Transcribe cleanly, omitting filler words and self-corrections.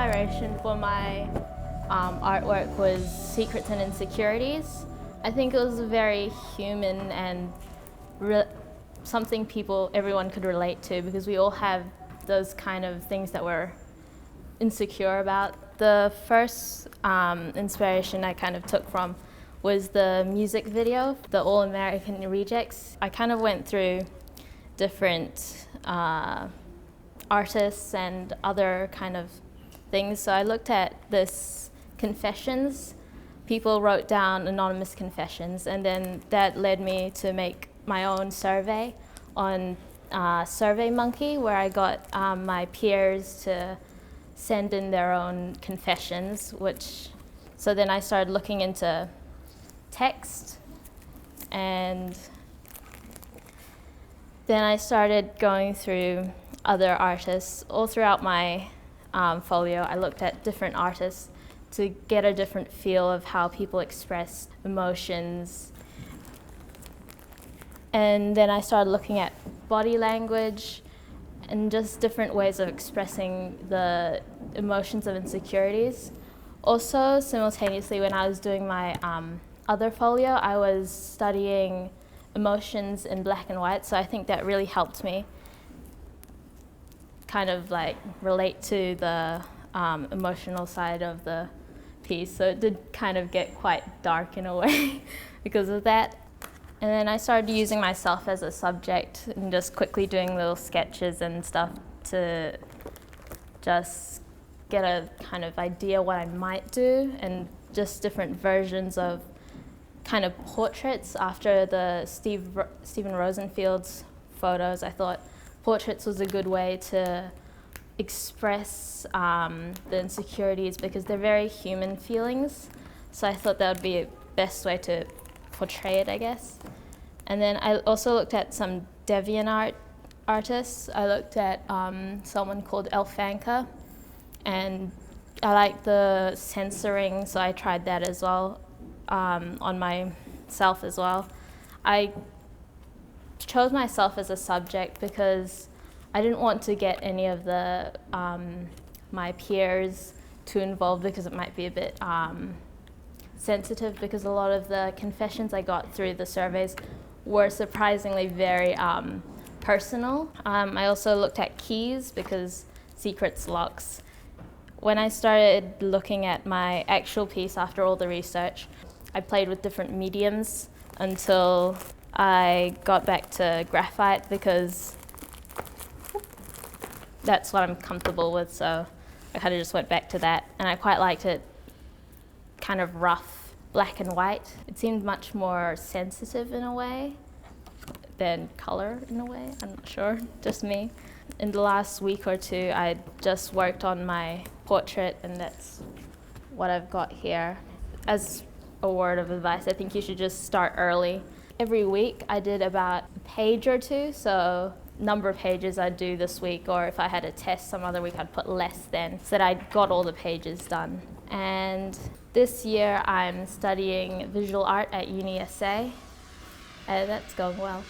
inspiration for my artwork was Secrets and Insecurities. I think it was very human and something everyone could relate to, because we all have those kind of things that we're insecure about. The first inspiration I kind of took from was the music video, the All American Rejects. I kind of went through different artists and other kind of things. So I looked at this confessions. People wrote down anonymous confessions, and then that led me to make my own survey on SurveyMonkey, where I got my peers to send in their own confessions, so then I started looking into text, and then I started going through other artists. All throughout my folio, I looked at different artists to get a different feel of how people express emotions. And then I started looking at body language and just different ways of expressing the emotions of insecurities. Also, simultaneously, when I was doing my other folio, I was studying emotions in black and white, so I think that really helped me kind of like relate to the emotional side of the piece. So it did kind of get quite dark in a way because of that. And then I started using myself as a subject and just quickly doing little sketches and stuff to just get a kind of idea what I might do, and just different versions of kind of portraits. After the Stephen Rosenfield's photos, I thought portraits was a good way to express the insecurities, because they're very human feelings. So I thought that would be a best way to portray it, I guess. And then I also looked at some deviant artists. I looked at someone called Elfanka, and I like the censoring, so I tried that as well on myself as well. I chose myself as a subject because I didn't want to get any of the my peers too involved, because it might be a bit sensitive, because a lot of the confessions I got through the surveys were surprisingly very personal. I also looked at keys, because secrets locks. When I started looking at my actual piece after all the research, I played with different mediums until I got back to graphite, because that's what I'm comfortable with, so I kind of just went back to that, and I quite liked it kind of rough, black and white. It seemed much more sensitive in a way than color in a way. I'm not sure, just me. In the last week or two, I just worked on my portrait, and that's what I've got here. As a word of advice, I think you should just start early. Every week I did about a page or two, so number of pages I'd do this week, or if I had a test some other week I'd put less then, so that I got all the pages done. And this year I'm studying visual art at UniSA, and that's going well.